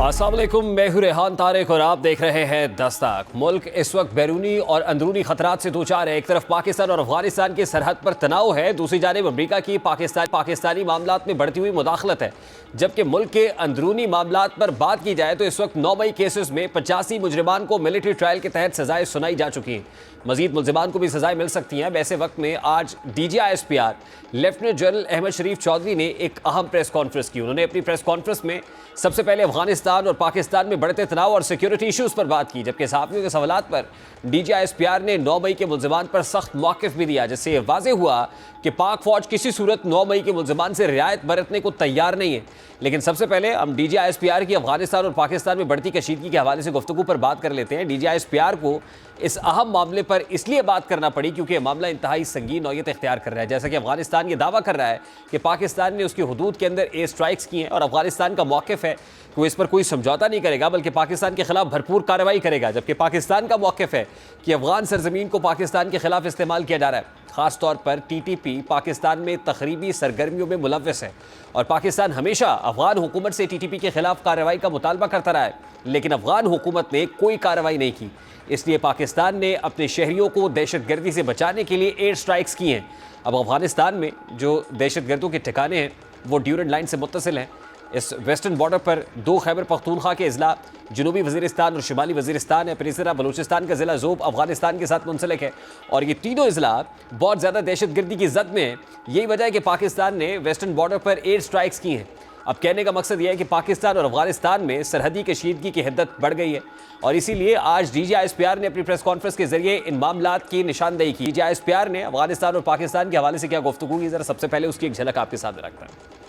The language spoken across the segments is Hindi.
अस्सलाम वालेकुम, मैं हूं रेहान तारिक और आप देख रहे हैं दस्तक। मुल्क इस वक्त बैरूनी और अंदरूनी खतरात से दो चार है। एक तरफ पाकिस्तान और अफगानिस्तान की सरहद पर तनाव है, दूसरी जानिब अमरीका की पाकिस्तानी मामलात में बढ़ती हुई मुदाखलत है। जबकि मुल्क के अंदरूनी मामलात पर बात की जाए तो इस वक्त 9 मई केसेस में 85 मुजरिमान को मिलिट्री ट्रायल के तहत सजाएं सुनाई जा चुकी हैं। मजीद मुलजिमान को भी सजाएं मिल सकती हैं। वैसे वक्त में आज DGISPR लेफ्टिनेंट जनरल अहमद शरीफ चौधरी ने एक अहम प्रेस कॉन्फ्रेंस की। उन्होंने अपनी प्रेस कॉन्फ्रेंस में सबसे पहले अफगानिस्तान और पाकिस्तान में बढ़ते तनाव और सिक्योरिटी इश्यूज पर बात की, जबकि सहाफ़ियों के सवालात पर DGISPR ने 9 मई के मुलजिमान पर सख्त मौक़िफ़ भी दिया, जिससे यह वाज़ेह हुआ कि पाक फ़ौज किसी सूरत 9 मई के मुलजिमान से रियायत बरतने को तैयार नहीं है। लेकिन सबसे पहले हम DGISPR की अफगानिस्तान और पाकिस्तान में बढ़ती कशीदगी के हवाले से गुफ्तगू पर बात कर लेते हैं। DGISPR को इस अहम मामले पर इसलिए बात करना पड़ी क्योंकि मामला इंतहाई संगीन नौयत इख्तियार कर रहा है। जैसा कि अफगानिस्तान ये दावा कर रहा है कि पाकिस्तान ने उसकी हुदूद के अंदर एयर स्ट्राइक्स की हैं और अफगानिस्तान का मौक़िफ़ है कि वो इस पर कोई समझौता नहीं करेगा बल्कि पाकिस्तान के खिलाफ भरपूर कार्रवाई करेगा, जबकि पाकिस्तान का मौक़िफ़ है कि अफगान सरजमीन को पाकिस्तान के खिलाफ इस्तेमाल किया जा रहा है। ख़ास तौर पर TTP पाकिस्तान में तखरीबी सरगर्मियों में मुलव्वस है और पाकिस्तान हमेशा अफगान हुकूमत से TTP के खिलाफ कार्रवाई का मुतालबा करता रहा है, लेकिन अफगान हुकूमत ने कोई कार्रवाई नहीं की। इसलिए पाकिस्तान ने अपने शहरियों को दहशतगर्दी से बचाने के लिए एयर स्ट्राइक्स की हैं। अब अफगानिस्तान में जो दहशतगर्दों के ठिकाने हैं वो ड्यूरेंट लाइन से मुत्तसिल हैं। इस वेस्टर्न बॉर्डर पर 2 खैबर पख्तूनख्वा के अजला, जनूबी वज़ीरिस्तान और शिमाली वज़ीरिस्तान है। फिर इसी तरह बलूचिस्तान का ज़िला ज़ोब अफगानिस्तान के साथ मुंसलिक है और ये तीनों अजला बहुत ज़्यादा दहशतगर्दी की जद में है। यही वजह है कि पाकिस्तान ने वेस्टर्न बॉर्डर पर एयर स्ट्राइक्स की हैं। अब कहने का मकसद यह है कि पाकिस्तान और अफगानिस्तान में सरहदी कशीदगी की हिद्दत बढ़ गई है और इसीलिए आज DGISPR ने अपनी प्रेस कॉन्फ्रेंस के जरिए इन मामलात की निशानदेही की। DGISPR ने अफगानिस्तान और पाकिस्तान के हवाले से क्या गुफ्तगू की, ज़रा सबसे पहले उसकी एक झलक आपके सामने रखता है।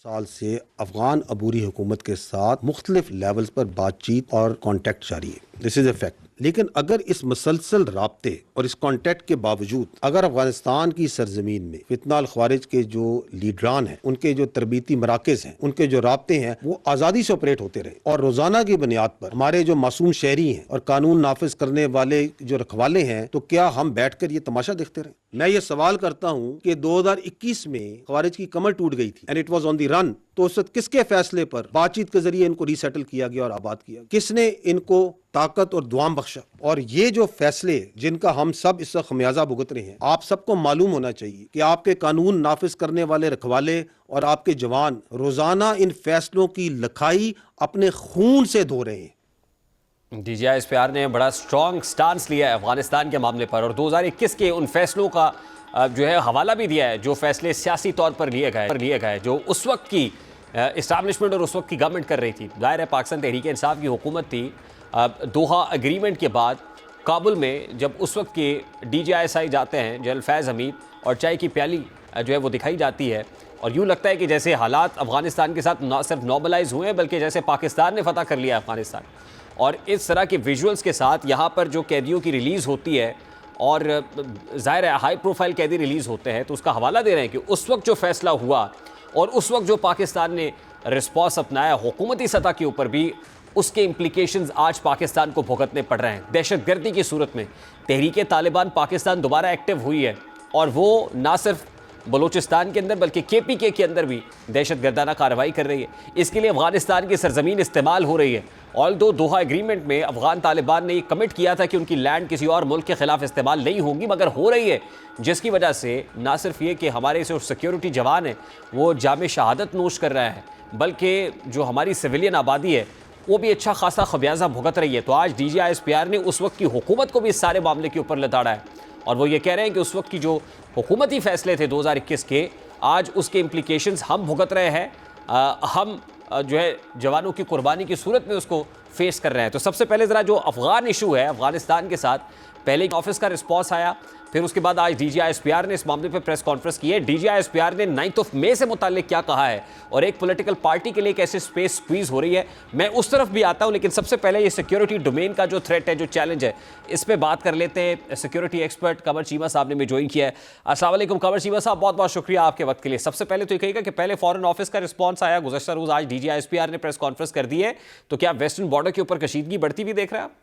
साल से अफगान अबूरी हुकूमत के साथ मुख्तलिफ लेवल्स पर बातचीत और कॉन्टेक्ट जारी है। This is a fact. लेकिन अगर इस मुसलसल राब्ते और इस कॉन्टेक्ट के बावजूद अगर अफगानिस्तान की सरजमीन में फितना अल ख्वारिज के जो लीडरान हैं, उनके जो तरबीती मराकज़ हैं, उनके जो राब्ते हैं, वो आज़ादी से ऑपरेट होते रहे और रोज़ाना की बुनियाद पर हमारे जो मासूम शहरी हैं और कानून नाफिज करने वाले जो रखवाले हैं, तो क्या हम बैठ कर ये तमाशा देखते रहे? मैं ये सवाल करता हूँ कि 2021 में ख्वारिज की कमर टूट गई थी and it was on the run, तो उस वक्त किसके फैसले पर बातचीत के जरिए इनको रीसेटल किया गया और आबाद किया? किसने इनको ताकत और दुआम बख्शा? और ये जो फैसले जिनका हम सब इस वक्त खमियाजा भुगत रहे हैं, आप सबको मालूम होना चाहिए कि आपके कानून नाफिज करने वाले रखवाले और आपके जवान रोजाना इन फैसलों की लखाई अपने खून से धो रहे हैं। DGISPR ने बड़ा स्ट्रॉन्ग स्टांस लिया है अफगानिस्तान के मामले पर और 2021 के उन फैसलों का जो है हवाला भी दिया है, जो फैसले सियासी तौर पर लिए गए, जो उस वक्त की इस्टेब्लिशमेंट और उस वक्त की गवर्नमेंट कर रही थी। जाहिर है पाकिस्तान तहरीक इंसाफ की हुकूमत थी। दोहा एग्रीमेंट के बाद काबुल में जब उस वक्त के DGISI जाते हैं, जनरल फैज़ हमीद, और चाय की प्याली जो है वो दिखाई जाती है और यूँ लगता है कि जैसे हालात अफगानिस्तान के साथ न सिर्फ नॉर्मलाइज हुए हैं बल्कि जैसे पाकिस्तान ने फतह कर लिया अफगानिस्तान। और इस तरह के विजुअल्स के साथ यहाँ पर जो कैदियों की रिलीज़ होती है और ज़ाहिर है हाई प्रोफाइल कैदी रिलीज़ होते हैं, तो उसका हवाला दे रहे हैं कि उस वक्त जो फ़ैसला हुआ और उस वक्त जो पाकिस्तान ने रिस्पॉन्स अपनाया हुकूमती सतह के ऊपर भी, उसके इम्प्लीकेशंस आज पाकिस्तान को भुगतने पड़ रहे हैं। दहशतगर्दी की सूरत में तहरीक तालिबान पाकिस्तान दोबारा एक्टिव हुई है और वो ना सिर्फ बलूचिस्तान के अंदर बल्कि KPK के अंदर भी दहशतगर्दाना कार्रवाई कर रही है। इसके लिए अफगानिस्तान की सरजमीन इस्तेमाल हो रही है। ऑल दो दोहा एग्रीमेंट में अफगान तालिबान ने कमिट किया था कि उनकी लैंड किसी और मुल्क के खिलाफ इस्तेमाल नहीं होगी, मगर हो रही है, जिसकी वजह से ना सिर्फ ये कि हमारे जो सिक्योरिटी जवान हैं वो जामे शहादत नोश कर रहा है, बल्कि जो हमारी सिविलियन आबादी है वो भी अच्छा खासा खमियाजा भुगत रही है। तो आज DGISPR ने उस वक्त की हुकूमत को भी इस सारे मामले के ऊपर लताड़ा है और वो ये कह रहे हैं कि उस वक्त की जो हुकूमती फ़ैसले थे 2021 के, आज उसके इम्प्लीकेशंस हम भुगत रहे हैं। हम जो है जवानों की कुर्बानी की सूरत में उसको फेस कर रहे हैं। तो सबसे पहले ज़रा जो अफ़गान इशू है अफ़गानिस्तान के साथ, पहले ऑफिस का रिस्पॉन्स आया, फिर उसके बाद आज DGISPR ने इस मामले पर प्रेस कॉन्फ्रेंस की है। DGISPR ने 9 मई से मुताल्लिक क्या कहा है और एक पॉलिटिकल पार्टी के लिए कैसे स्पेस स्क्वीज़ हो रही है, मैं उस तरफ भी आता हूं, लेकिन सबसे पहले ये सिक्योरिटी डोमेन का जो थ्रेट है, जो चैलेंज है, इस पर बात कर लेते हैं। सिक्योरिटी एक्सपर्ट कमर चीमा साहब ने भी ज्वाइन किया है। अस्सलाम वालेकुम कमर चीमा साहब, बहुत बहुत शुक्रिया आपके वक्त के लिए। सबसे पहले तो ये कहिएगा कि पहले फॉरेन ऑफिस का रिस्पॉन्स आया गुज़श्ता रोज़, आज DGISPR ने प्रेस कॉन्फ्रेंस कर दी है, तो क्या वेस्टर्न बॉर्डर के ऊपर कशीदगी बढ़ती हुई देख रहे हैं आप?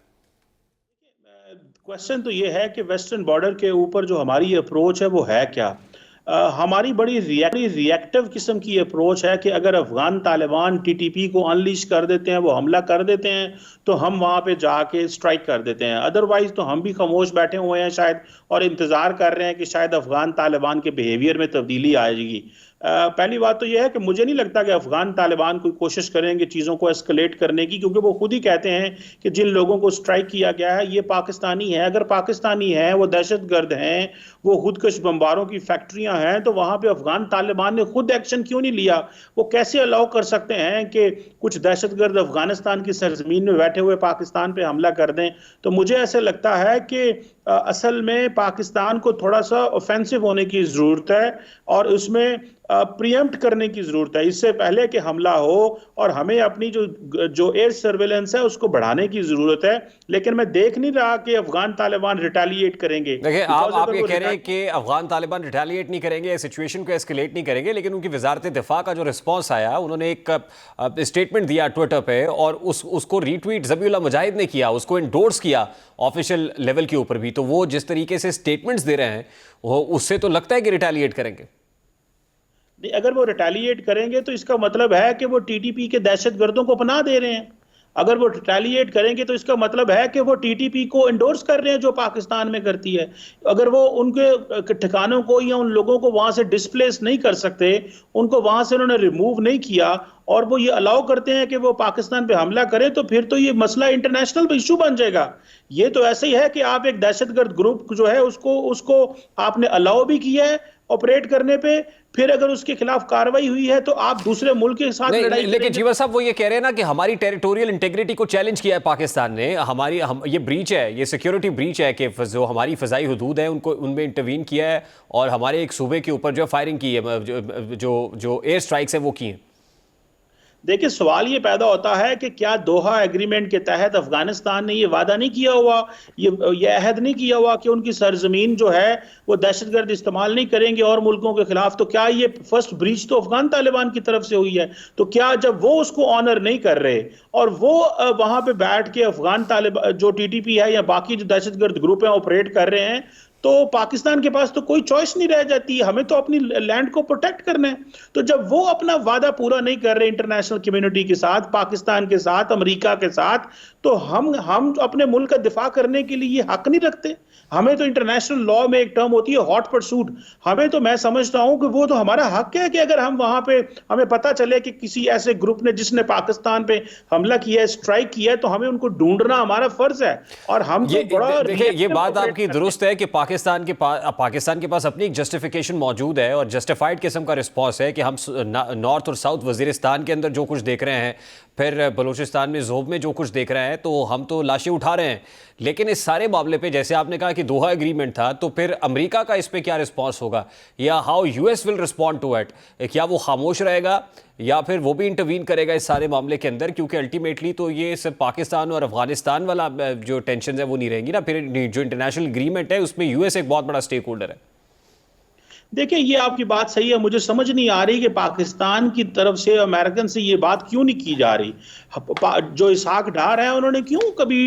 क्वेश्चन तो ये है कि वेस्टर्न बॉर्डर के ऊपर जो हमारी अप्रोच है वो है क्या। हमारी बड़ी रिएक्टिव किस्म की अप्रोच है कि अगर अफगान तालिबान टीटीपी को अनलीश कर देते हैं, वो हमला कर देते हैं, तो हम वहां पे जाके स्ट्राइक कर देते हैं। अदरवाइज तो हम भी खामोश बैठे हुए हैं शायद, और इंतजार कर रहे हैं कि शायद अफगान तालिबान के बिहेवियर में तब्दीली आएगी। पहली बात तो यह है कि मुझे नहीं लगता कि अफगान तालिबान कोई कोशिश करेंगे चीज़ों को एस्केलेट करने की, क्योंकि वो खुद ही कहते हैं कि जिन लोगों को स्ट्राइक किया गया है ये पाकिस्तानी है। अगर पाकिस्तानी है, वो दहशतगर्द हैं, वो खुदकश बम्बारों की फैक्ट्रियां हैं, तो वहां पे अफगान तालिबान ने खुद एक्शन क्यों नहीं लिया? वो कैसे अलाउ कर सकते हैं कि कुछ दहशतगर्द अफगानिस्तान की सरजमीन में बैठे हुए पाकिस्तान पे हमला कर दें? तो मुझे ऐसे लगता है कि असल में पाकिस्तान को थोड़ा सा ऑफेंसिव होने की जरूरत है, और उसमें प्रियम्प्ट करने की जरूरत है इससे पहले कि हमला हो, और हमें अपनी जो एयर सर्वेलेंस है उसको बढ़ाने की जरूरत है। लेकिन मैं देख नहीं रहा कि अफगान तालिबान रिटेलिएट करेंगे। देखिए, आप ये कह रहे हैं कि अफगान तालिबान रिटेलिएट नहीं करेंगे, सिचुएशन को एस्केलेट नहीं करेंगे, लेकिन उनकी वजारत दिफा का जो रिस्पॉन्स आया, उन्होंने एक स्टेटमेंट दिया ट्विटर पे, और उसको रीट्वीट ज़बीउल्लाह मुजाहिद ने किया, उसको इंडोर्स किया ऑफिशियल लेवल के ऊपर भी। तो वो जिस तरीके से स्टेटमेंट्स दे रहे हैं, वो उससे तो लगता है कि रिटेलिएट करेंगे। अगर वो रिटेलिएट करेंगे तो इसका मतलब है कि वो टीटीपी के दहशतगर्दों को पनाह दे रहे हैं। अगर वो रिटेलिएट करेंगे तो इसका मतलब है कि वो टीटीपी को एंडोर्स कर रहे हैं जो पाकिस्तान में करती है। अगर वो उनके ठिकानों को या उन लोगों को वहां से डिस्प्लेस नहीं कर सकते, उनको वहां से उन्होंने रिमूव नहीं किया, और वो ये अलाउ करते हैं कि वो पाकिस्तान पे हमला करें, तो फिर तो ये मसला इंटरनेशनल इशू बन जाएगा। ये तो ऐसे ही है कि आप एक दहशतगर्द ग्रुप जो है उसको आपने अलाउ भी किया है ऑपरेट करने पे, फिर अगर उसके खिलाफ कार्रवाई हुई है तो आप दूसरे मुल्क के साथ लड़ाई। लेकिन जीवा साहब, वो ये कह रहे हैं ना कि हमारी टेरिटोरियल इंटीग्रिटी को चैलेंज किया है पाकिस्तान ने, ये ब्रीच है, ये सिक्योरिटी ब्रीच है कि जो हमारी फजाई हुदूद है उनको उनमें इंटरवीन किया है, और हमारे एक सूबे के ऊपर जो फायरिंग की है, जो एयर स्ट्राइक्स है वो की है। देखिए, सवाल ये पैदा होता है कि क्या दोहा एग्रीमेंट के तहत अफगानिस्तान ने ये वादा नहीं किया हुआ, ये अहद नहीं किया हुआ कि उनकी सरजमीन जो है वो दहशतगर्द इस्तेमाल नहीं करेंगे और मुल्कों के खिलाफ? तो क्या ये फर्स्ट ब्रीच तो अफगान तालिबान की तरफ से हुई है? तो क्या जब वो उसको ऑनर नहीं कर रहे और वो वहां पे बैठ के अफगान तालिबान जो टीटीपी है या बाकी जो दहशतगर्द ग्रुप है ऑपरेट कर रहे हैं, तो पाकिस्तान के पास तो कोई चॉइस नहीं रह जाती, हमें तो अपनी लैंड को प्रोटेक्ट करना है। तो जब वो अपना वादा पूरा नहीं कर रहे इंटरनेशनल कम्युनिटी के साथ, पाकिस्तान के साथ, अमेरिका के साथ, तो हम अपने मुल्क का दिफा करने के लिए ये हक नहीं रखते? हमें तो इंटरनेशनल लॉ में एक टर्म होती है हॉट परसूट, हमें तो, मैं समझता हूं कि वो तो हमारा हक है कि अगर हम वहां पे हमें पता चले कि किसी ऐसे ग्रुप ने जिसने पाकिस्तान पे हमला किया है, स्ट्राइक किया है, तो हमें उनको ढूंढना हमारा फर्ज है। और हम तो बड़ा, देखिए, ये बात आपकी दुरुस्त है कि पाकिस्तान के पास अपनी एक जस्टिफिकेशन मौजूद है और जस्टिफाइड किस्म का रिस्पॉन्स है कि हम नॉर्थ और साउथ वजीरिस्तान के अंदर जो कुछ देख रहे हैं, फिर बलूचिस्तान में ज़ोब में जो कुछ देख रहे हैं, तो हम तो लाशें उठा रहे हैं। लेकिन इस सारे मामले पे, जैसे आपने कहा कि दोहा एग्रीमेंट था, तो फिर अमेरिका का इस पे क्या रिस्पॉन्स होगा, या how US will respond to it? क्या वो खामोश रहेगा या फिर वो भी इंटरवीन करेगा इस सारे मामले के अंदर? क्योंकि अल्टीमेटली तो ये सिर्फ पाकिस्तान और अफगानिस्तान वाला जो टेंशन है वो नहीं रहेंगी ना, फिर जो इंटरनेशनल एग्रीमेंट है उसमें यूएस एक बहुत बड़ा स्टेक होल्डर है। देखिए, ये आपकी बात सही है, मुझे समझ नहीं आ रही कि पाकिस्तान की तरफ से, अमेरिकन से ये बात क्यों नहीं की जा रही। जो इसहाक डार है, उन्होंने क्यों कभी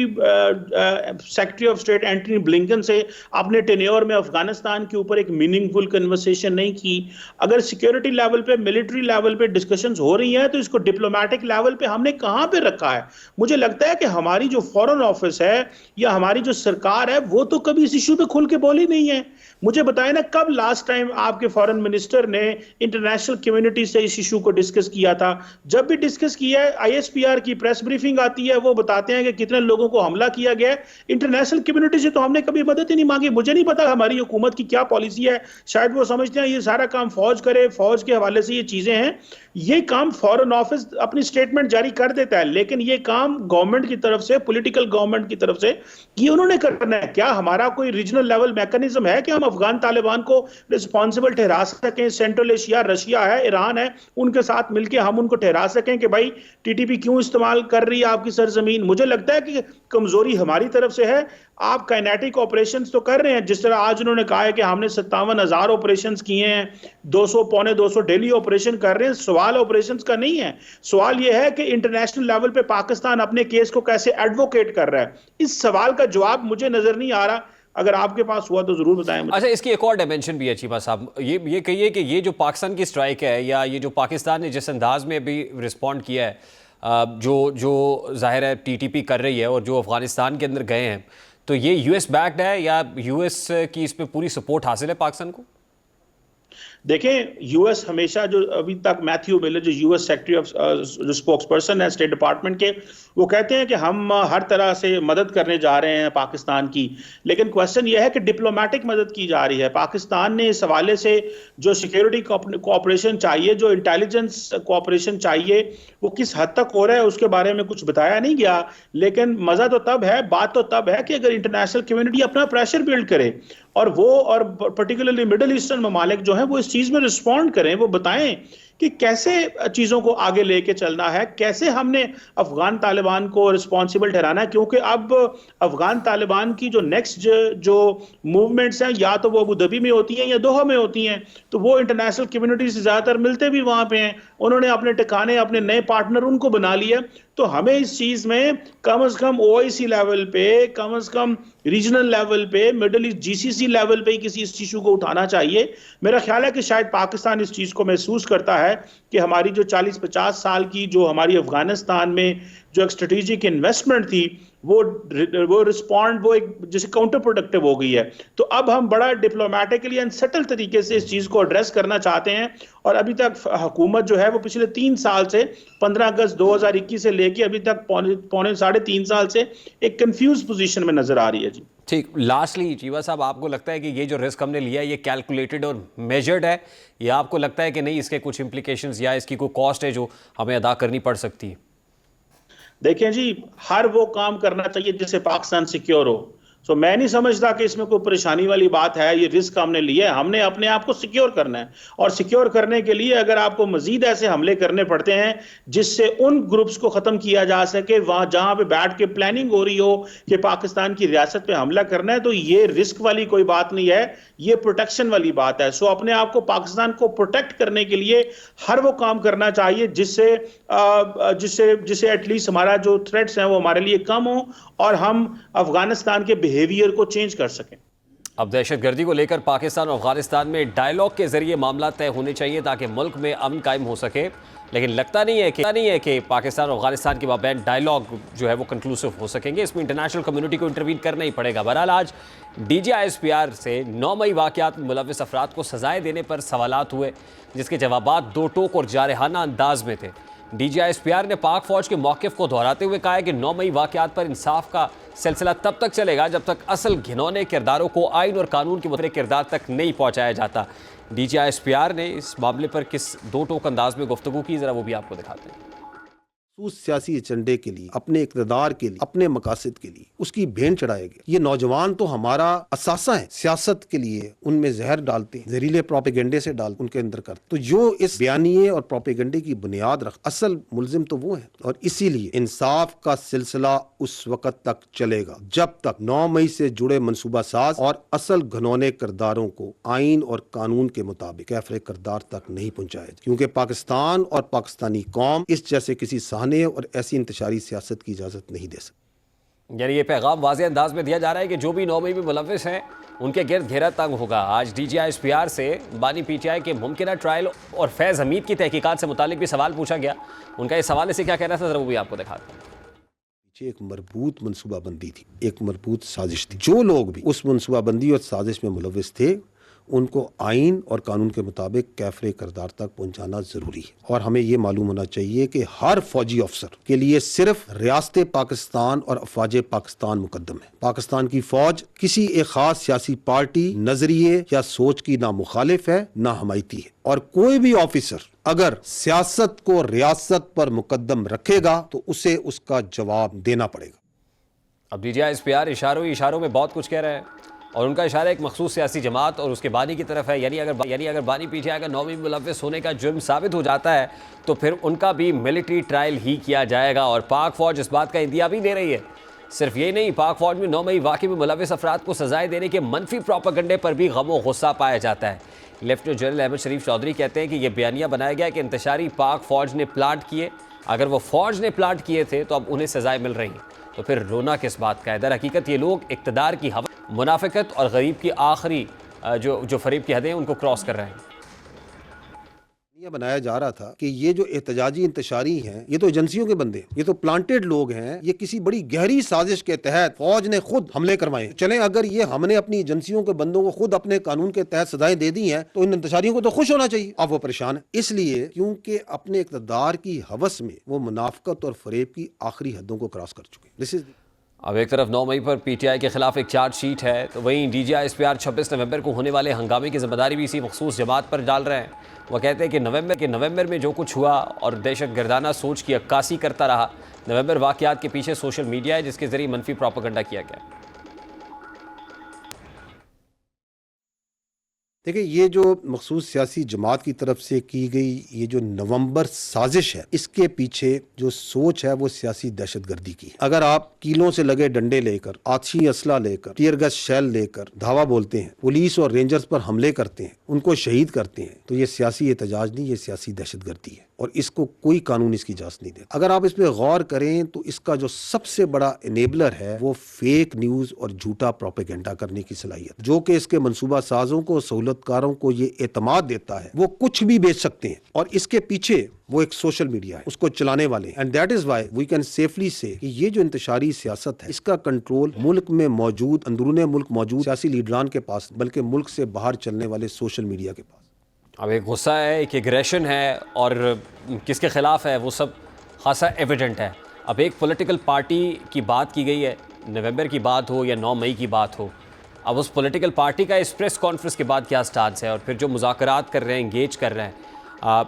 secretary of state Antony Blinken से अपने टेन्योर में अफगानिस्तान के ऊपर एक मीनिंगफुल कन्वर्सेशन नहीं की? अगर सिक्योरिटी लेवल पे, मिलिट्री लेवल पे डिस्कशंस हो रही हैं, तो इसको डिप्लोमेटिक लेवल पे हमने कहां पे रखा है? मुझे लगता है कि हमारी जो फॉरेन ऑफिस है या हमारी जो सरकार है, वो तो कभी इस इशू पे खुल के बोली नहीं है। मुझे बताएं ना, कब लास्ट टाइम आपके फॉरेन मिनिस्टर ने इंटरनेशनल कम्युनिटी से इस इशू को डिस्कस किया था? जब भी डिस्कस किया है, आईएसपीआर की प्रेस ब्रीफिंग आती है, वो बताते हैं कि कितने लोगों को हमला किया गया है। इंटरनेशनल कम्युनिटी से तो हमने कभी मदद ही नहीं मांगी। मुझे नहीं पता हमारी हुकूमत की क्या पॉलिसी है, शायद वो समझते हैं ये सारा काम फौज करे, फौज के हवाले से ये चीजें हैं। ये काम फॉरेन ऑफिस अपनी स्टेटमेंट जारी कर देता है, लेकिन ये काम गवर्नमेंट की तरफ से, पॉलिटिकल गवर्नमेंट की तरफ से ये उन्होंने करना है। क्या हमारा कोई रीजनल लेवल मैकेनिज्म है कि हम अफगान तालिबान को रिस्पॉन्सिबल ठहरा सकें? सेंट्रल एशिया, रशिया है, ईरान है, उनके साथ मिलकर हम उनको ठहरा सकें कि भाई टीटीपी क्यों इस्तेमाल कर रही है आपकी सरजमीन? मुझे लगता है कि कमजोरी हमारी तरफ से है। आप काइनेटिक ऑपरेशंस तो कर रहे हैं, जिस तरह आज उन्होंने कहा है कि हमने 57,000 ऑपरेशंस किए हैं, 200 पौने 200 डेली ऑपरेशन कर रहे हैं। सवाल ऑपरेशंस का नहीं है, सवाल यह है कि इंटरनेशनल लेवल पे पाकिस्तान अपने केस को कैसे एडवोकेट कर रहा है। इस सवाल का जवाब मुझे नजर नहीं आ रहा। अगर आपके पास हुआ तो जरूर बताएं मुझे। अच्छा, इसकी एक और डायमेंशन भी है चीमा साहब, ये कहिए कि ये जो पाकिस्तान की स्ट्राइक है या ये जो पाकिस्तान ने जिस अंदाज में अभी रिस्पॉन्ड किया है, जो जाहिर है टीटीपी कर रही है और जो अफगानिस्तान के अंदर गए हैं, तो ये यूएस बैक्ड है या यूएस की इस पर पूरी सपोर्ट हासिल है पाकिस्तान को? देखें, यूएस हमेशा, जो अभी तक मैथ्यू मिलर जो यूएस सेक्रेटरी ऑफ जो स्पोक्स पर्सन है स्टेट डिपार्टमेंट के, वो कहते हैं कि हम हर तरह से मदद करने जा रहे हैं पाकिस्तान की, लेकिन क्वेश्चन यह है कि डिप्लोमेटिक मदद की जा रही है। पाकिस्तान ने इस हवाले से जो सिक्योरिटी कोऑपरेशन चाहिए, जो इंटेलिजेंस कोऑपरेशन चाहिए, वो किस हद तक हो रहा है उसके बारे में कुछ बताया नहीं गया। लेकिन मजा तो तब है, बात तो तब है कि अगर इंटरनेशनल कम्युनिटी अपना प्रेशर बिल्ड करे और पर्टिकुलरली मिडिल ईस्टर्न ममालिक जो है वो इस चीज में रिस्पॉन्ड करें, वो बताएं कि कैसे चीजों को आगे लेके चलना है, कैसे हमने अफगान तालिबान को रिस्पॉन्सिबल ठहराना है। क्योंकि अब अफगान तालिबान की जो नेक्स्ट जो मूवमेंट्स हैं, या तो वो अबू धाबी में होती हैं या दोहा में होती हैं, तो वो इंटरनेशनल कम्युनिटी से ज्यादातर मिलते भी वहां पे हैं। उन्होंने अपने ठिकाने, अपने नए पार्टनर उनको बना लिया। तो हमें इस चीज में कम से कम ओआईसी लेवल पे, कम से कम रीजनल लेवल पे, मिडिल ईस्ट जीसीसी लेवल पे किसी इस इशू को उठाना चाहिए। मेरा ख्याल है कि शायद पाकिस्तान इस चीज को महसूस करता है कि हमारी जो 40-50 साल की जो हमारी अफगानिस्तान में जो एक स्ट्रेटेजिक इन्वेस्टमेंट थी, वो एक जैसे काउंटर प्रोडक्टिव हो गई है। तो अब हम बड़ा डिप्लोमेटिकली एंड सटल तरीके से इस चीज को एड्रेस करना चाहते हैं। और अभी तक हुकूमत जो है वो पिछले 3 साल से, 15 अगस्त 2021 से लेके अभी तक पौने 3.5 साल से एक कंफ्यूज पोजीशन में नजर आ रही है। जी ठीक, लास्टली चीमा साहब, आपको लगता है कि ये जो रिस्क हमने लिया है ये कैलकुलेटेड और मेजर्ड है, या आपको लगता है कि नहीं, इसके कुछ इम्प्लीकेशंस या इसकी कोई कॉस्ट है जो हमें अदा करनी पड़ सकती है? देखें जी, हर वो काम करना चाहिए जिससे पाकिस्तान सिक्योर हो। तो मैं नहीं समझता कि इसमें कोई परेशानी वाली बात है। ये रिस्क हमने लिया है, हमने अपने आप को सिक्योर करना है। और सिक्योर करने के लिए अगर आपको मजीद ऐसे हमले करने पड़ते हैं जिससे उन ग्रुप्स को खत्म किया जा सके, वहां जहां पे बैठ के प्लानिंग हो रही हो कि पाकिस्तान की रियासत पे हमला करना है, तो ये रिस्क वाली कोई बात नहीं है, ये प्रोटेक्शन वाली बात है। सो अपने आप को, पाकिस्तान को प्रोटेक्ट करने के लिए हर वो काम करना चाहिए जिससे जिससे एटलीस्ट हमारा जो थ्रेट्स हैं वो हमारे लिए कम हो और हम अफगानिस्तान के बिहेवियर को चेंज कर सकें। अब दहशतगर्दी को लेकर पाकिस्तान और अफगानिस्तान में डायलॉग के जरिए मामला तय होने चाहिए ताकि मुल्क में अमन कायम हो सके, लेकिन लगता नहीं है कि पाकिस्तान और अफगानिस्तान के माबैन डायलॉग जो है वो कंक्लूसिव हो सकेंगे। इसमें इंटरनेशनल कम्युनिटी को इंटरवीन करना ही पड़ेगा। बहरहाल आज DGISPR से 9 मई वाक़यात में मुलव्विस अफराद को सजाएं देने पर सवालात हुए, जिसके जवाबात दो टोक और जारहाना अंदाज में थे। DGISPR ने पाक फौज के मौक़िफ़ को दोहराते हुए कहा है कि 9 मई वाक़यात पर इंसाफ का सिलसिला तब तक चलेगा जब तक असल घिनौने किरदारों को आइन और कानून के मुतल्लिक़ किरदार तक नहीं पहुँचाया जाता। DGISPR ने इस मामले पर किस दो टोक अंदाज में गुफ्तगू की, ज़रा वो भी आपको दिखाते हैं। उस सियासी एजेंडे के लिए, अपने इक़्तिदार के लिए, अपने मकासद के लिए उसकी भेंट चढ़ाएंगे। ये नौजवान तो हमारा असासा है सियासत के लिए, उनमें जहर डालते हैं, जहरीले प्रोपेगेंडे से डाल उनके अंदर करते। तो जो इस बयानिए और प्रोपेगेंडे की बुनियाद रख, असल मुलजिम तो वो है। और इसीलिए इंसाफ का सिलसिला उस वक़्त तक चलेगा जब तक 9 मई से जुड़े मनसूबा साज और असल घनौने किरदारों को आइन और कानून के मुताबिक कैफरे किरदार तक नहीं पहुंचाया। क्योंकि पाकिस्तान और पाकिस्तानी कौम इस जैसे किसी और ऐसी इंतशारी सियासत की इजाजत नहीं दे सकती। यानी ये पैगाम वाज़ेह अंदाज में दिया जा रहा है कि जो भी 9 मई में मुलव्विस हैं उनके गिर्द घेरा तंग होगा। आज DGISPR से बानी PTI के मुमकिन ट्रायल और फैज़ हमीद की तहकीकात से मुतालिक भी सवाल पूछा गया। उनका इस हवाले से क्या कहना था, जरा वो भी आपको दिखाते हैं। पीछे एक मरबूत मनसूबाबंदी थी, एक मरबूत साजिश थी। जो लोग भी उस मनसूबाबंदी और साजिश में मुलव्विस थे उनको आइन और कानून के मुताबिक कैफरे किरदार तक पहुंचाना जरूरी है। और हमें यह मालूम होना चाहिए कि हर फौजी अफसर के लिए सिर्फ रियासत पाकिस्तान और अफवाज पाकिस्तान मुकद्दम है। पाकिस्तान की फौज किसी एक खास सियासी पार्टी, नजरिए या सोच की ना मुखालिफ है ना हमायती है। और कोई भी ऑफिसर अगर सियासत को रियासत पर मुकद्दम रखेगा तो उसे उसका जवाब देना पड़ेगा। अब DGISPR इशारों में बहुत कुछ कह रहा है और उनका इशारा एक मखसूस सियासी जमात और उसके बानी की तरफ है। यानी अगर बानी PTI का 9 मई मुलव्विस होने का जुर्म साबित हो जाता है तो फिर उनका भी मिलिट्री ट्रायल ही किया जाएगा। और पाक फौज इस बात का इंदिया भी दे रही है। सिर्फ ये नहीं, पाक फौज में 9 मई वाक़े में मुलव्विस अफराद को सजाएं देने के मनफी प्रोपेगेंडे पर भी गम और गुस्सा पाया जाता है। लेफ्टिनेंट जनरल अहमद शरीफ चौधरी कहते हैं कि यह बयानिया बनाया गया कि इंतशारी पाक फौज ने प्लांट किए। अगर वो फौज ने प्लांट किए थे तो अब उन्हें सजाएं मिल रही हैं, तो फिर रोना किस बात का है। दर हकीकत ये लोग इक़्तिदार की हवा मुनाफिकत और गरीब की आखिरी जो फरीब की हदें उनको क्रॉस कर रहे हैं। ये बनाया जा रहा था कि ये जो एहतजाजी इंतशारी हैं, ये तो एजेंसियों के बंदे, ये तो प्लांटेड लोग हैं, ये किसी बड़ी गहरी साजिश के तहत फौज ने खुद हमले करवाए। चलें, अगर ये हमने अपनी एजेंसियों के बंदों को खुद अपने कानून के तहत सजाएं दे दी हैं, तो इन इंतशारियों को तो खुश होना चाहिए। अब वो परेशान है, इसलिए क्योंकि अपने इक़्तिदार की हवस में वो मुनाफिकत और फरेब की आखिरी हदों को क्रॉस कर चुके। दिस इज अब एक तरफ 9 मई पर पीटीआई के खिलाफ एक चार्जशीट है, तो वहीं DGISPR 26 नवंबर को होने वाले हंगामे की जिम्मेदारी भी इसी मखसूस जमात पर डाल रहे हैं। वह कहते हैं कि नवंबर में जो कुछ हुआ और दहशत गर्दाना सोच की अक्कासी करता रहा, नवंबर वाक़यात के पीछे सोशल मीडिया है जिसके जरिए मनफी प्रोपेगेंडा किया गया। देखिए, ये जो मखसूस सियासी जमात की तरफ से की गई ये जो नवंबर साजिश है, इसके पीछे जो सोच है वो सियासी दहशतगर्दी की। अगर आप कीलों से लगे डंडे लेकर, आतिशी असला लेकर, टीयर गैस शेल लेकर धावा बोलते हैं, पुलिस और रेंजर्स पर हमले करते हैं, उनको शहीद करते हैं, तो ये सियासी एहतजाज नहीं, ये सियासी दहशतगर्दी है और इसको कोई कानून इसकी इजाजत नहीं देता। अगर आप इस पर गौर करें तो इसका जो सबसे बड़ा इनेबलर है वो फेक न्यूज और झूठा प्रोपेगेंडा करने की सलाहियत, जो कि इसके मंसूबा साजों को, सहूलतकारों को ये एतमाद देता है वो कुछ भी बेच सकते हैं। और इसके पीछे वो एक सोशल मीडिया है, उसको चलाने वाले, and that is why we can safely say कि ये जो इंतशारी सियासत है, इसका कंट्रोल मुल्क में मौजूद, अंदरूने मुल्क मौजूद सियासी लीडरान के पास, बल्कि मुल्क से बाहर चलने वाले सोशल मीडिया के पास। अब एक गुस्सा है, एक एग्रेशन है और किसके ख़िलाफ़ है वो सब खासा एविडेंट है। अब एक पॉलिटिकल पार्टी की बात की गई है, नवंबर की बात हो या 9 मई की बात हो, अब उस पॉलिटिकल पार्टी का इस प्रेस कॉन्फ्रेंस के बाद क्या स्टांस है और फिर जो मुज़ाकरात कर रहे हैं, इंगेज कर रहे हैं,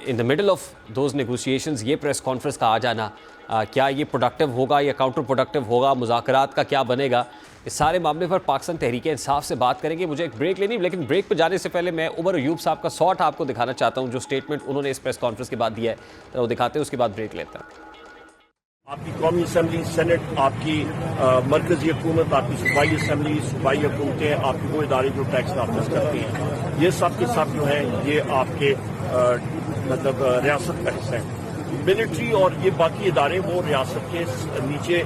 in the middle of those negotiations ये प्रेस कॉन्फ्रेंस का आ जाना, क्या ये प्रोडक्टिव होगा या काउंटर प्रोडक्टिव होगा, मुज़ाकरात का क्या बनेगा, इस सारे मामले पर पाकिस्तान तहरीक इंसाफ से बात करेंगे। मुझे एक ब्रेक लेनी, लेकिन ब्रेक पर जाने से पहले मैं उमर अयूब साहब का शॉट आपको दिखाना चाहता हूं, जो स्टेटमेंट उन्होंने इस प्रेस कॉन्फ्रेंस के बाद दिया है, तो वो दिखाते हैं, उसके बाद ब्रेक लेते हैं। आपकी कौमी असम्बली, सेनेट, आपकी मरकजी हुकूमत, आपकी सूबाई असम्बली, सूबाई हुकूमतें, आपके वो इदारे जो टैक्स नाफिज करती हैं, ये सब के सब जो हैं ये आपके मतलब रियासत का हिस्सा है। मिलिट्री और ये बाकी इदारे वो रियासत के नीचे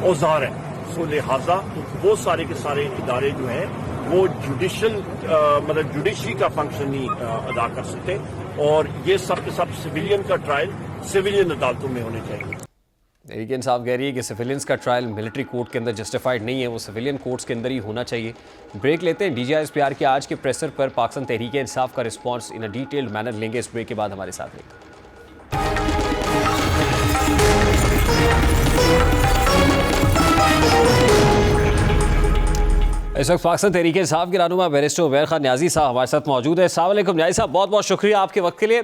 औजार हैं, सो लिहाजा वो सारे के सारे इदारे जो हैं वो जुडिशल मतलब जुडिशरी का फंक्शन नहीं अदा कर सकते, और ये सब के सब सिविलियन का ट्रायल सिविलियन अदालतों में होने चाहिए। तहरीक इंसाफ कह रही है कि सिविलियंस का ट्रायल मिलिट्री कोर्ट के अंदर जस्टिफाइड नहीं है, वो सिविलियन कोर्ट्स के अंदर ही होना चाहिए। ब्रेक लेते हैं। DGISPR के आज के प्रेसर पर पाकिस्तान तहरीक इंसाफ का response in a detailed manner लेंगे। इस ब्रेक के बाद हमारे साथ रहिए। इस वक्त पाकिस्तान तहरीक इंसाफ के रहनुमा बैरिस्टर उबैर खान न्याजी साहब हमारे साथ मौजूद है। अस्सलाम वालेकुम न्याजी साहब, बहुत बहुत शुक्रिया आपके वक्त के लिए।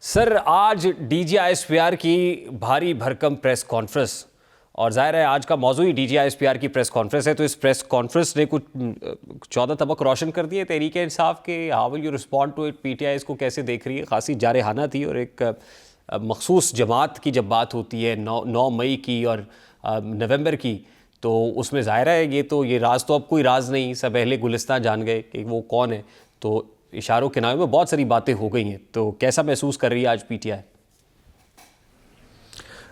सर, आज DGISPR की भारी भरकम प्रेस कॉन्फ्रेंस, और जाहिर है आज का मौजू ही DGISPR की प्रेस कॉन्फ्रेंस है, तो इस प्रेस कॉन्फ्रेंस ने कुछ 14 तबक रोशन कर दिए तहरीक इंसाफ के। How will you respond to it? PTI इसको कैसे देख रही है? खासी जारहाना थी, और एक मखसूस जमात की जब बात होती है 9 मई की और नवंबर की, तो उसमें ज़ाहिर है ये राज तो अब कोई राज नहीं, सब अहले गुलिस्तान जान गए कि वो कौन है। तो इशारों के नाम में बहुत सारी बातें हो गई हैं, तो कैसा महसूस कर रही है आज PTI?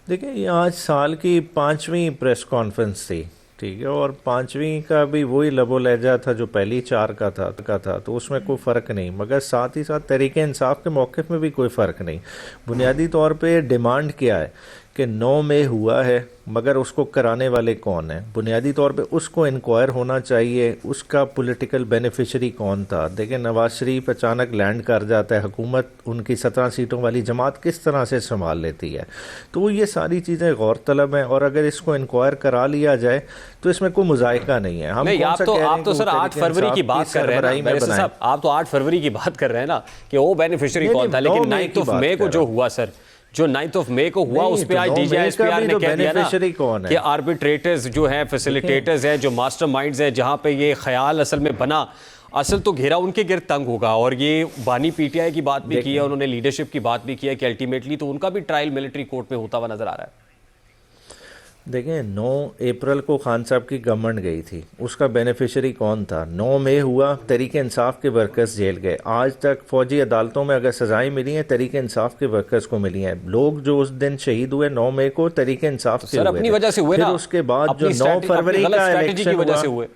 देखिए, ये आज साल की 5वीं प्रेस कॉन्फ्रेंस थी, ठीक है, और 5वीं का भी वही लबो लहजा था जो पहली 4 का था, तो उसमें कोई फ़र्क नहीं, मगर साथ ही साथ तहरीक इंसाफ के मौक़िफ़ में भी कोई फ़र्क नहीं। बुनियादी तौर पे डिमांड क्या है कि 9 मई हुआ है, मगर उसको कराने वाले कौन है? बुनियादी तौर पे उसको इंक्वायर होना चाहिए, उसका पॉलिटिकल बेनिफिशरी कौन था। देखिए, नवाज शरीफ अचानक लैंड कर जाता है, हुकूमत उनकी 17 सीटों वाली जमात किस तरह से संभाल लेती है, तो ये सारी चीज़ें गौर तलब हैं, और अगर इसको इंक्वायर करा लिया जाए तो इसमें कोई मुजाहिका नहीं है। हम आप तो सर 8 फरवरी की बात कर रहे हैं, आप तो 8 फरवरी की बात कर रहे हैं ना, कि वो बेनिफिशरी कौन था, लेकिन 9 मई को जो हुआ सर, जो 9 मई को हुआ, उस पे आज DGISPR ने कह दिया ना कि आर्बिट्रेटर्स जो हैं, फैसिलिटेटर्स हैं, जो मास्टरमाइंड्स हैं, जहां पे ये ख्याल असल में बना, असल तो घेरा उनके गिर्द तंग होगा। और ये बानी PTI की बात भी की है उन्होंने, लीडरशिप की बात भी की है कि अल्टीमेटली तो उनका भी ट्रायल मिलिट्री कोर्ट में होता हुआ नजर आ रहा है। देखिए, 9 अप्रैल को खान साहब की गवर्नमेंट गई थी, उसका बेनिफिशरी कौन था? 9 मई हुआ, तहरीक इंसाफ के वर्कर्स जेल गए। आज तक फौजी अदालतों में अगर सजाएं मिली हैं, तहरीक इंसाफ के वर्कर्स को मिली हैं। लोग जो उस दिन शहीद हुए 9 मई को, तहरीक इंसाफ से हुए, अपनी वजह से हुए ना, फिर उसके बाद जो 9 फरवरी का इलेक्शन हुआ,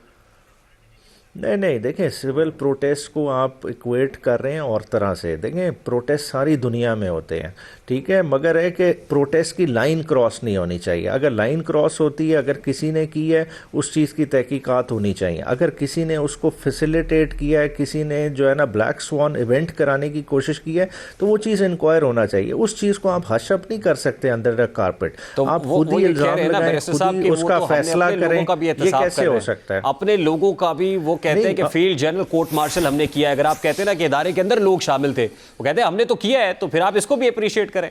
नहीं देखिए, सिविल प्रोटेस्ट को आप इक्वेट कर रहे हैं और तरह से। देखें, प्रोटेस्ट सारी दुनिया में होते हैं, ठीक है, मगर है कि प्रोटेस्ट की लाइन क्रॉस नहीं होनी चाहिए। अगर लाइन क्रॉस होती है, अगर किसी ने की है, उस चीज़ की तहकीकात होनी चाहिए। अगर किसी ने उसको फैसिलिटेट किया है, किसी ने जो है ना ब्लैक स्वान इवेंट कराने की कोशिश की है, तो वो चीज़ इंक्वायर होना चाहिए। उस चीज़ को आप हशअप नहीं कर सकते अंडर द कारपेट। तो आप खुद ही इल्जाम लगाएं, खुद ही उसका फैसला करें, ये कैसे हो सकता है? अपने लोगों का भी वो कहते हैं कि फील्ड जनरल कोर्ट मार्शल हमने किया है। अगर आप कहते हैं ना कि इदारे के अंदर लोग शामिल थे, वो कहते हैं हमने तो किया है, तो फिर आप इसको भी अप्रिशिएट करें।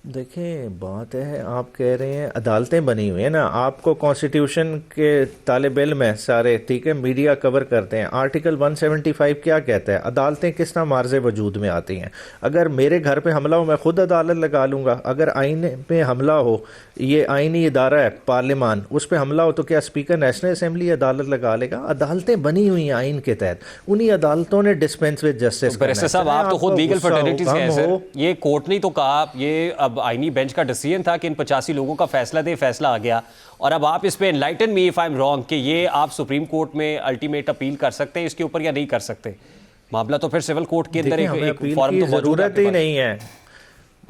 देखें, बात है, आप कह रहे हैं अदालतें बनी हुई है ना, आपको कॉन्स्टिट्यूशन के तालिब इल्म है सारे, ठीक है, मीडिया कवर करते हैं। आर्टिकल 175 क्या कहता है? अदालतें किस तरह मार्ज़े वजूद में आती हैं। अगर मेरे घर पे हमला हो, मैं खुद अदालत लगा लूँगा। अगर आइन पे हमला हो, ये आइनी इदारा है पार्लियामान, उस पर हमला हो, तो क्या स्पीकर नेशनल असम्बली अदालत लगा लेगा? अदालतें बनी हुई हैं आइन के तहत, उन्हीं अदालतों ने डिस्पेंस विद जस्टिस। बैरिस्टर साहब, आप तो खुद लीगल फ्रेटर्निटी से हैं सर। ये कोर्ट ने तो कहा, ये अब आईनी बेंच का डिसीजन था कि इन 85 लोगों का फैसला दे, फैसला आ गया, और अब आप इस पे enlighten me if I am wrong कि ये आप सुप्रीम कोर्ट में अल्टीमेट अपील कर सकते हैं इसके ऊपर या नहीं कर सकते। मामला तो फिर सिविल कोर्ट के अंदर एक फॉर्म तो जरूरत ही नहीं है